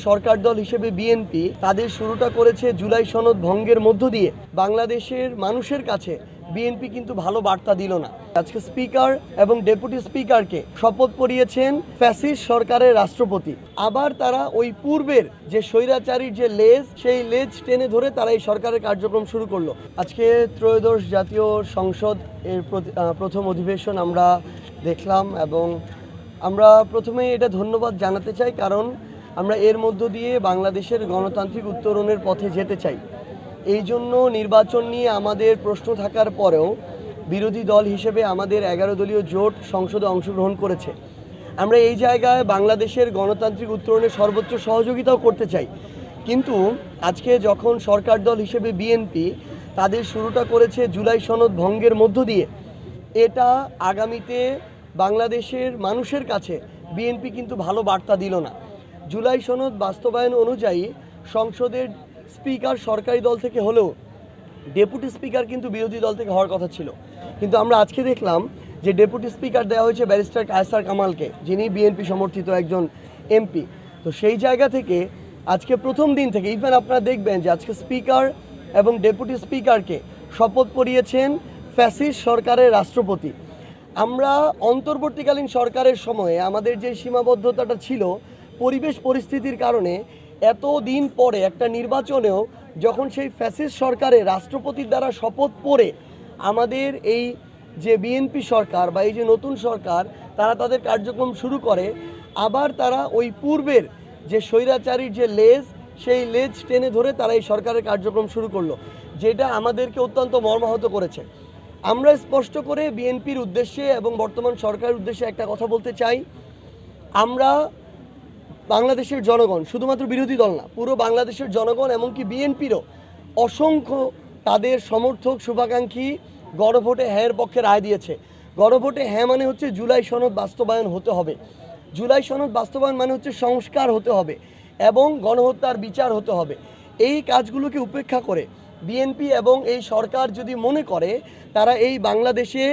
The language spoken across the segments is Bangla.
সরকার দল হিসেবে বিএনপি তাদের শুরুটা করেছে জুলাই সনদ ভঙ্গের মধ্য দিয়ে। বাংলাদেশের মানুষের কাছে বিএনপি কিন্তু ভালো বার্তা দিল না। আজকে স্পিকার এবং ডেপুটি স্পিকারকে শপথ পড়িয়েছেন ফ্যাসিস্ট সরকারের রাষ্ট্রপতি। আবার তারা ওই পূর্বের যে স্বৈরাচারীর যে লেজ, সেই লেজ টেনে ধরে তারা এই সরকারের কার্যক্রম শুরু করলো। আজকে ত্রয়োদশ জাতীয় সংসদ এর প্রথম অধিবেশন আমরা দেখলাম এবং আমরা প্রথমে এটা ধন্যবাদ জানাতে চাই, কারণ আমরা এর মধ্য দিয়ে বাংলাদেশের গণতান্ত্রিক উত্তরণের পথে যেতে চাই। এই জন্য নির্বাচন নিয়ে আমাদের প্রশ্ন থাকার পরেও বিরোধী দল হিসেবে আমাদের 11 দলীয় জোট সংসদে অংশগ্রহণ করেছে। আমরা এই জায়গায় বাংলাদেশের গণতান্ত্রিক উত্তরণে সর্বোচ্চ সহযোগিতাও করতে চাই। কিন্তু আজকে যখন সরকার দল হিসেবে বিএনপি তাদের শুরুটা করেছে জুলাই সনদ ভঙ্গের মধ্য দিয়ে, এটা আগামীতে বাংলাদেশের মানুষের কাছে বিএনপি কিন্তু ভালো বার্তা দিল না। জুলাই সনদ বাস্তবায়ন অনুযায়ী সংসদের স্পিকার সরকারি দল থেকে হলেও ডেপুটি স্পিকার কিন্তু বিরোধী দল থেকে হওয়ার কথা ছিল। কিন্তু আমরা আজকে দেখলাম যে ডেপুটি স্পিকার দেওয়া হয়েছে ব্যারিস্টার কায়সার কামালকে, যিনি বিএনপি সমর্থিত একজন এমপি। তো সেই জায়গা থেকে আজকে প্রথম দিন থেকে ইভেন আপনারা দেখবেন যে আজকে স্পিকার এবং ডেপুটি স্পিকারকে শপথ পড়িয়েছেন ফ্যাসিস্ট সরকারের রাষ্ট্রপতি। আমরা অন্তর্বর্তীকালীন সরকারের সময়ে আমাদের যে সীমাবদ্ধতাটা ছিল পরিবেশ পরিস্থিতির কারণে, এত দিন পরে একটা নির্বাচনেও যখন সেই ফ্যাসিস্ট সরকারের রাষ্ট্রপতির দ্বারা শপথ পড়ে আমাদের এই যে বিএনপি সরকার বা এই যে নতুন সরকার তারা তাদের কার্যক্রম শুরু করে, আবার তারা ওই পূর্বের যে স্বৈরাচারীর যে লেজ, সেই লেজ টেনে ধরে তারা এই সরকারের কার্যক্রম শুরু করলো, যেটা আমাদেরকে অত্যন্ত মর্মাহত করেছে। আমরা স্পষ্ট করে বিএনপির উদ্দেশ্যে এবং বর্তমান সরকারের উদ্দেশ্যে একটা কথা বলতে চাই। আমরা বাংলাদেশের জনগণ, শুধুমাত্র বিরোধী দল না, পুরো বাংলাদেশের জনগণ এমনকি বিএনপিরও অসংখ্য তাদের সমর্থক শুভাকাঙ্ক্ষী গণভোটে হ্যাঁর পক্ষে রায় দিয়েছে। গণভোটে হ্যাঁ মানে হচ্ছে জুলাই সনদ বাস্তবায়ন হতে হবে। জুলাই সনদ বাস্তবায়ন মানে হচ্ছে সংস্কার হতে হবে এবং গণহত্যার বিচার হতে হবে। এই কাজগুলোকে উপেক্ষা করে বিএনপি এবং এই সরকার যদি মনে করে তারা এই বাংলাদেশে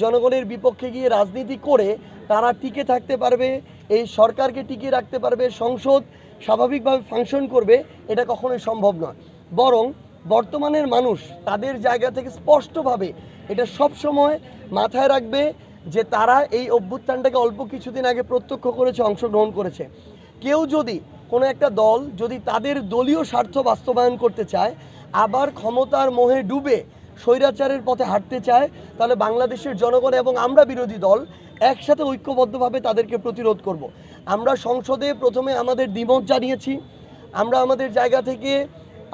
জনগণের বিপক্ষে গিয়ে রাজনীতি করে তারা টিকে থাকতে পারবে, এই সরকারকে টিকিয়ে রাখতে পারবে, সংসদ স্বাভাবিকভাবে ফাংশন করবে, এটা কখনোই সম্ভব নয়। বরং বর্তমানের মানুষ তাদের জায়গা থেকে স্পষ্টভাবে এটা সবসময় মাথায় রাখবে যে তারা এই অভ্যুত্থানটাকে অল্প কিছুদিন আগে প্রত্যক্ষ করেছে, অংশগ্রহণ করেছে। কেউ যদি কোনো একটা দল যদি তাদের দলীয় স্বার্থ বাস্তবায়ন করতে চায়, আবার ক্ষমতার মোহে ডুবে স্বৈরাচারের পথে হাঁটতে চায়, তাহলে বাংলাদেশের জনগণ এবং আমরা বিরোধী দল একসাথে ঐক্যবদ্ধভাবে তাদেরকে প্রতিরোধ করব। আমরা সংসদে প্রথমে আমাদের দ্বিমত জানিয়েছি, আমরা আমাদের জায়গা থেকে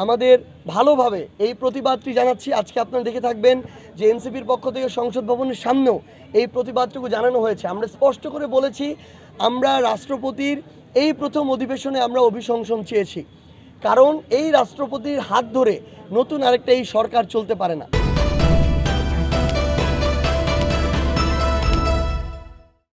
আমাদের ভালোভাবে এই প্রতিবাদটি জানাচ্ছি। আজকে আপনারা দেখে থাকবেন যে এনসিপির পক্ষ থেকে সংসদ ভবনের সামনেও এই প্রতিবাদটুকু জানানো হয়েছে। আমরা স্পষ্ট করে বলেছি আমরা রাষ্ট্রপতির এই প্রথম অধিবেশনে আমরা অভিশংসন চেয়েছি, কারণ এই রাষ্ট্রপতির হাত ধরে নতুন আরেকটা এই সরকার চলতে পারে না।